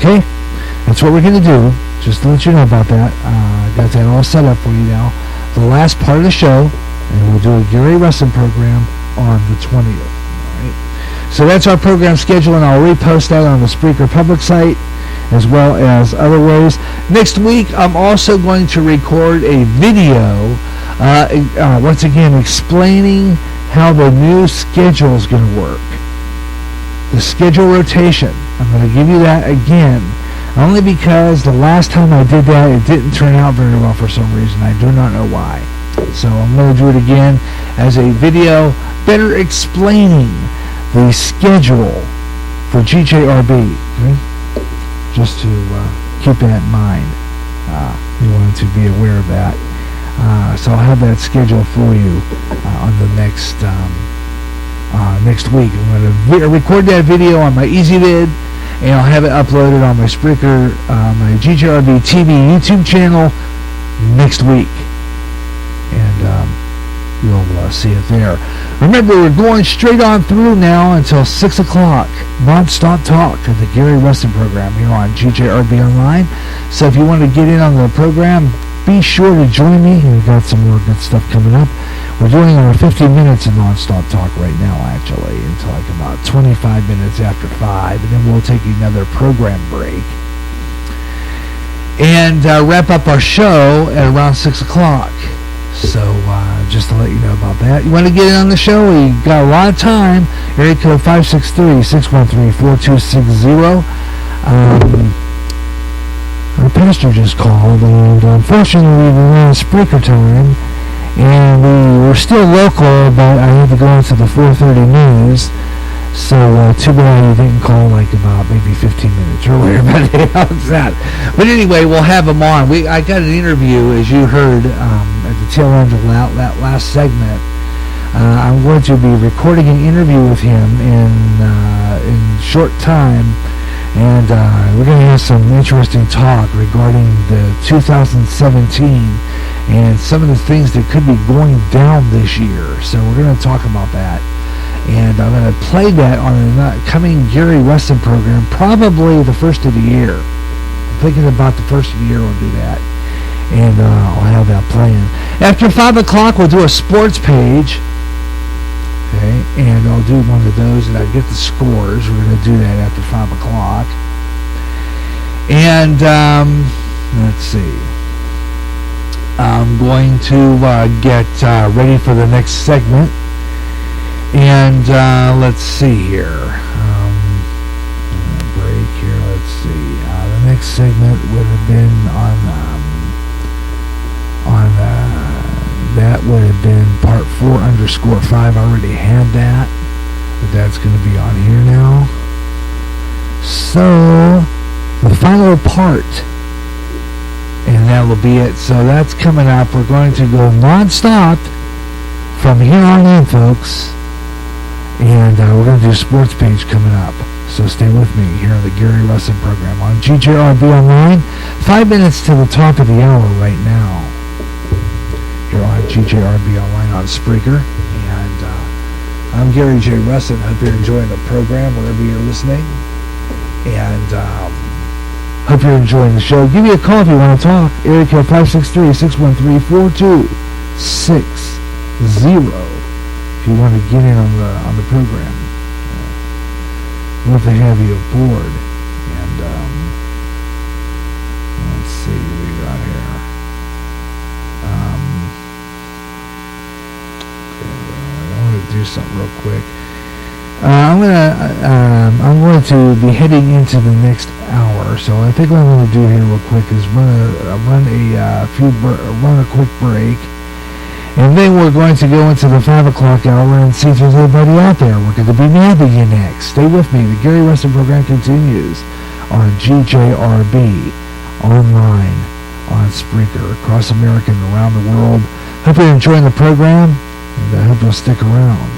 Okay? That's what we're going to do. Just to let you know about that. Got that all set up for you now. The last part of the show, and we'll do a Gary Russen program on the 20th. All right? So that's our program schedule, and I'll repost that on the Spreaker public site as well as other ways. Next week, I'm also going to record a video, once again, explaining how the new schedule is going to work. The schedule rotation. I'm going to give you that again, only because the last time I did that, it didn't turn out very well for some reason. I do not know why. So I'm going to do it again as a video, better explaining the schedule for GJRB. Okay? Just to keep that in mind. You wanted to be aware of that. So I'll have that schedule for you on the next week. I'm going to record that video on my EasyVid, and I'll have it uploaded on my Spreaker, my GJRB TV YouTube channel next week. And you'll see it there. Remember, we're going straight on through now until 6 o'clock. Non-stop talk of the Gary Russen program here on GJRB Online. So if you want to get in on the program, be sure to join me. We've got some more good stuff coming up. We're doing our 15 minutes of non-stop talk right now, actually, until like about 25 minutes after 5. And then we'll take another program break. And wrap up our show at around 6 o'clock. So just to let you know about that. You want to get in on the show? We got a lot of time. Area code 563-613-4260. Our pastor just called, and unfortunately we ran Spreaker time, and we were still local, but I had to go into the 4:30 news. So too bad he didn't call like about maybe 15 minutes earlier. But how's that? But anyway, we'll have him on. I got an interview, as you heard at the tail end of that last segment. I'm going to be recording an interview with him in short time, and we're going to have some interesting talk regarding the 2017 and some of the things that could be going down this year. So we're going to talk about that. And I'm going to play that on an upcoming Gary Russen program, probably the first of the year. I'm thinking about the first of the year we'll do that. And I'll have that playing. After 5 o'clock, we'll do a sports page. Okay, and I'll do one of those, and I'll get the scores. We're going to do that after 5 o'clock. And let's see. I'm going to get ready for the next segment. And let's see here. Break here. Let's see. The next segment would have been on that would have been part 4_5. I already had that, but that's going to be on here now. So the final part, and that will be it. So that's coming up. We're going to go non-stop from here on in, folks. And we're going to do a sports page coming up. So stay with me here on the Gary Russen program on GJRB Online. 5 minutes to the top of the hour right now. Here on GJRB Online on Spreaker. And I'm Gary J. Russen. Hope you're enjoying the program wherever you're listening. And hope you're enjoying the show. Give me a call if you want to talk. Area code 563-613-4260. If you want to get in on the program, love to have you aboard. And let's see what we got here. Okay, I want to do something real quick. I'm going to be heading into the next hour. So I think what I'm going to do here real quick is run a quick break. And then we're going to go into the 5 o'clock hour and see if there's anybody out there. We're going to be nabbing you next. Stay with me. The Gary Russen program continues on GJRB, online, on Spreaker, across America and around the world. Hope you're enjoying the program, and I hope you'll stick around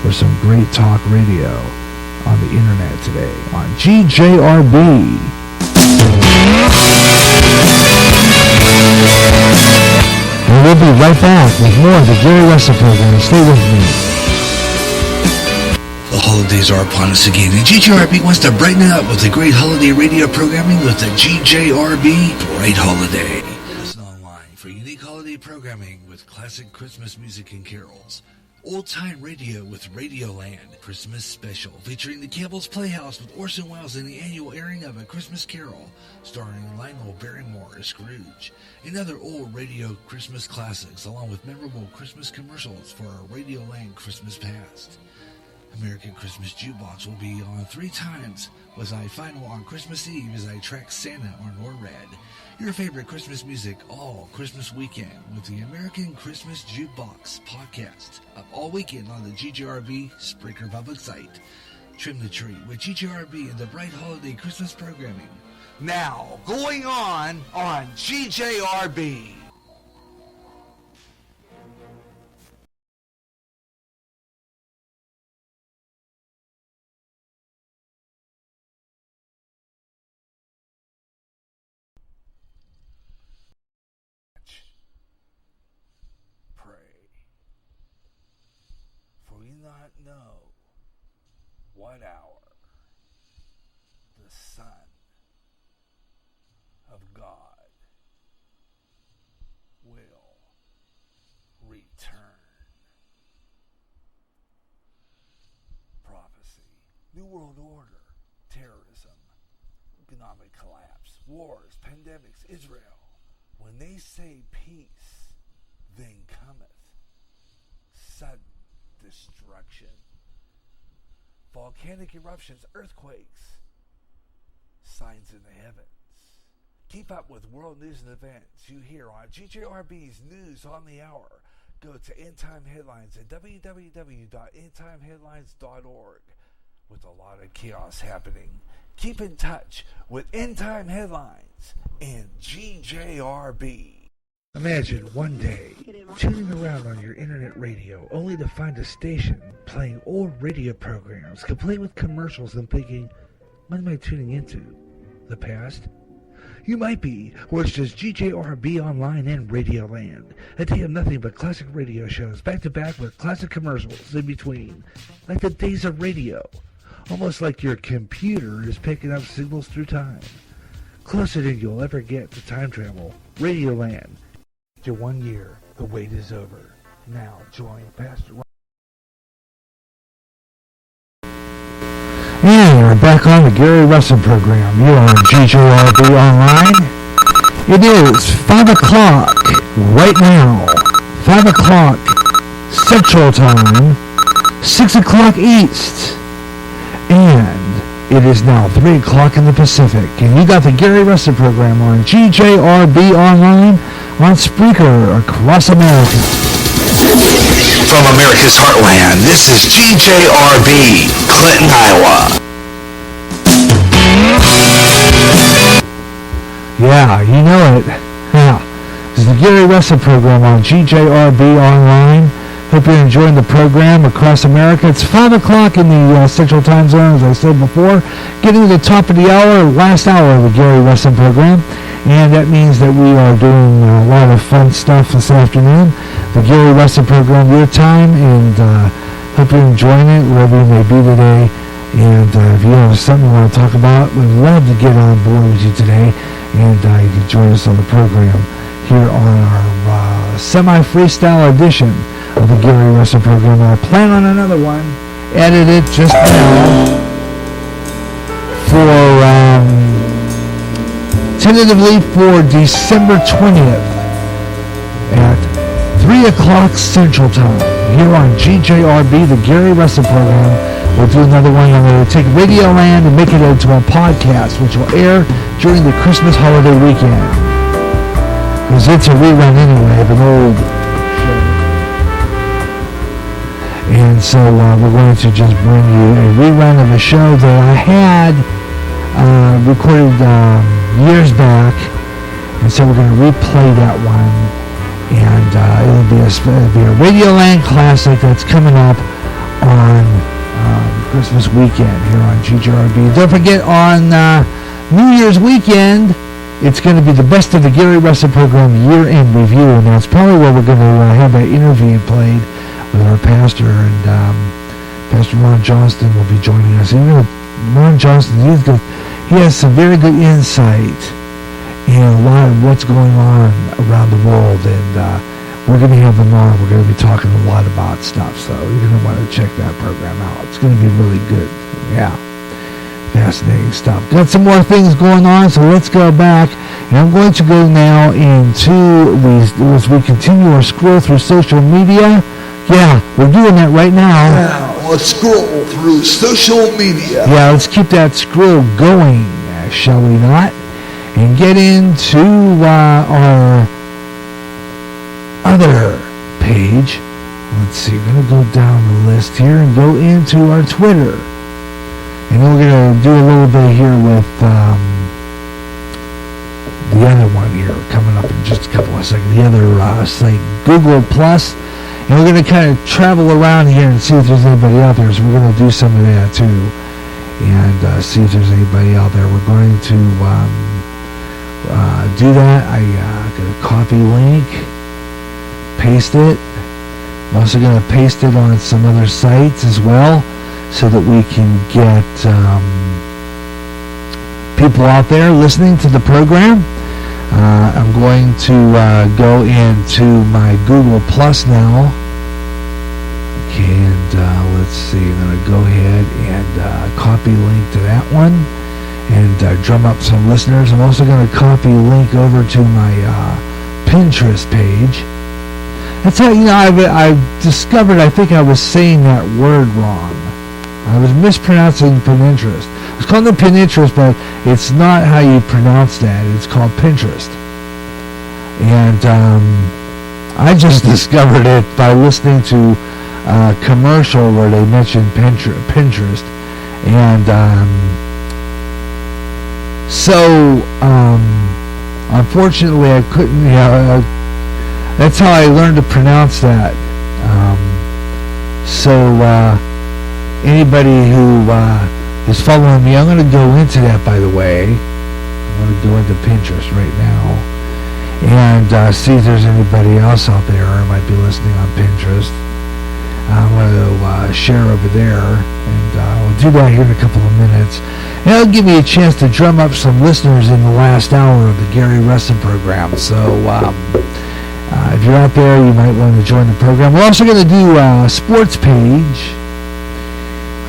for some great talk radio on the internet today on GJRB. And we'll be right back with more of the Gary Russen program. Stay with me. The holidays are upon us again, and GJRB wants to brighten it up with the great holiday radio programming with the GJRB Bright Holiday. Listen online for unique holiday programming with classic Christmas music and carols. Old-time radio with Radioland Christmas Special, featuring the Campbell's Playhouse with Orson Welles in the annual airing of A Christmas Carol, starring Lionel Barrymore as Scrooge, and other old radio Christmas classics, along with memorable Christmas commercials for our Radioland Christmas Past. American Christmas Jukebox will be on 3 times, was I final on Christmas Eve as I track Santa on NORAD. Your favorite Christmas music all Christmas weekend with the American Christmas Jukebox podcast up all weekend on the GJRB Spreaker public site. Trim the tree with GJRB and the Bright Holiday Christmas programming. Now, going on GJRB. Not know what hour the Son of God will return. Prophecy, New World Order, terrorism, economic collapse, wars, pandemics, Israel. When they say peace, then cometh sudden destruction, volcanic eruptions, earthquakes, signs in the heavens. Keep up with world news and events you hear on GJRB's News on the Hour. Go to End Time Headlines at www.endtimeheadlines.org. With a lot of chaos happening, keep in touch with End Time Headlines and GJRB. Imagine one day tuning around on your internet radio only to find a station playing old radio programs complete with commercials and thinking, what am I tuning into? The past? You might be, or it's just GJRB Online and Radioland. A day of nothing but classic radio shows back to back with classic commercials in between. Like the days of radio. Almost like your computer is picking up signals through time. Closer than you'll ever get to time travel. Radioland. After 1 year, the wait is over. Now join Pastor Ron. And we're back on the Gary Russen program. You're on GJRB Online. It is 5 o'clock right now. 5 o'clock Central Time. 6 o'clock East. And it is now 3 o'clock in the Pacific. And you got the Gary Russen program on GJRB Online. On Spreaker across America. From America's heartland, this is GJRB, Clinton, Iowa. Yeah, you know it. Yeah. This is the Gary Russen program on GJRB Online. Hope you're enjoying the program across America. It's 5 o'clock in the Central Time Zone, as I said before. Getting to the top of the hour, last hour of the Gary Russen program. And that means that we are doing a lot of fun stuff this afternoon. The Gary Russen program, your time, and hope you're enjoying it wherever you may be today. And if you have something you want to talk about, we'd love to get on board with you today. And you can join us on the program here on our semi-freestyle edition of the Gary Russen program. I plan on another one, edited just now for tentatively for December 20th at 3 o'clock Central Time here on GJRB, the Gary Russen program. We'll do another one. I'm going to take Radioland and make it into a podcast, which will air during the Christmas holiday weekend. Because it's a rerun anyway of an old show. And so we're going to just bring you a rerun of a show that I had recorded years back, and so we're going to replay that one, and it'll be a Radioland classic that's coming up on Christmas weekend here on GJRB. Don't forget, on New Year's weekend, it's going to be the best of the Gary Russen program year-end review, and that's probably where we're going to have that interview played with our pastor and Pastor Ron Johnston will be joining us. Ron Johnston, he has some very good insight in a lot of what's going on around the world, and we're going to have him on. We're going to be talking a lot about stuff, so you're going to want to check that program out. It's going to be really good. Yeah. Fascinating stuff. Got some more things going on, so let's go back. And I'm going to go now into these, as we continue our scroll through social media. Yeah, we're doing that right now. Now, let's scroll through social media. Yeah, let's keep that scroll going, shall we not? And get into our other page. Let's see, we're going to go down the list here and go into our Twitter. And then we're going to do a little bit here with the other one here coming up in just a couple of seconds. The other site, Google Plus. And we're going to kind of travel around here and see if there's anybody out there. So we're going to do some of that too. And see if there's anybody out there. We're going to do that. I'm going to copy link, paste it. I'm also going to paste it on some other sites as well, so that we can get people out there listening to the program. I'm going to go into my Google Plus now. Okay, and let's see. I'm going to go ahead and copy link to that one and drum up some listeners. I'm also going to copy link over to my Pinterest page. That's how, I discovered, I think I was saying that word wrong. I was mispronouncing Pinterest. I was calling it Pinterest, but it's not how you pronounce that. It's called Pinterest. And I just discovered it by listening to a commercial where they mentioned Pinterest. And so, unfortunately, I couldn't, that's how I learned to pronounce that. Anybody who is following me, I'm going to go into that, by the way. I'm going to go into Pinterest right now and see if there's anybody else out there who might be listening on Pinterest. I'm going to share over there, and I'll do that here in a couple of minutes. And it'll give me a chance to drum up some listeners in the last hour of the Gary Russen program. So if you're out there, you might want to join the program. We're also going to do a sports page.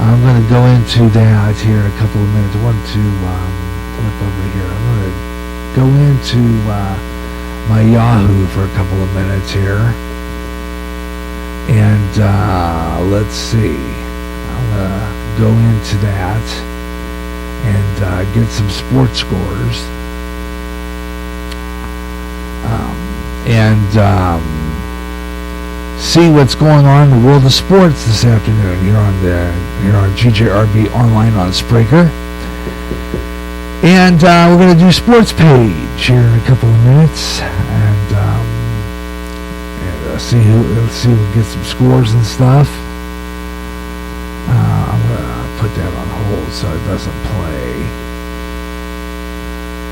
I'm going to go into that here in a couple of minutes. I want to flip over here. I'm going to go into my Yahoo for a couple of minutes here. And let's see. I'm going to go into that and get some sports scores. And see what's going on in the world of sports this afternoon here on GJRB online on Spreaker. And we're going to do sports page here in a couple of minutes, and see we'll get some scores and stuff. I'm going to put that on hold so it doesn't play.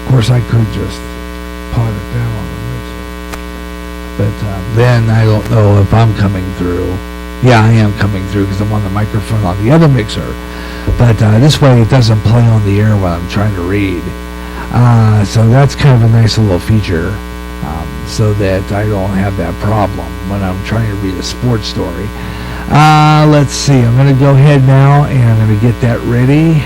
Of course, I could just pot it down on the mixer. But then I don't know if I'm coming through. Yeah, I am coming through because I'm on the microphone on the other mixer. But this way it doesn't play on the air while I'm trying to read. So that's kind of a nice little feature, so that I don't have that problem when I'm trying to read a sports story. Let's see. I'm going to go ahead now and I'm going to get that ready.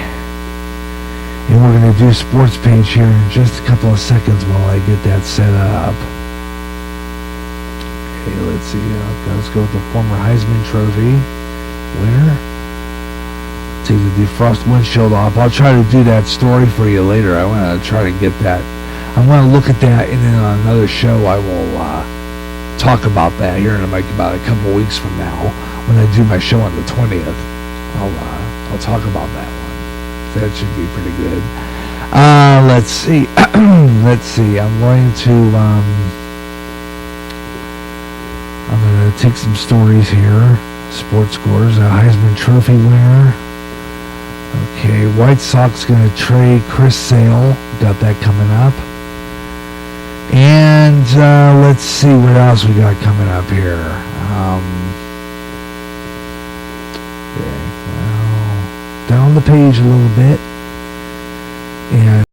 And we're going to do sports page here in just a couple of seconds while I get that set up. Okay, let's see. Let's go with the former Heisman Trophy winner. Take the defrost windshield off. I'll try to do that story for you later. I want to try to get that. I'm going to look at that, and then on another show I will talk about that here in about a couple weeks from now when I do my show on the 20th. I'll talk about that one. That should be pretty good. Let's see. Let's see. I'm going to take some stories here. Sports scores. A Heisman Trophy winner. Okay, White Sox going to trade Chris Sale. Got that coming up. And let's see what else we got coming up here. Okay. the page a little bit.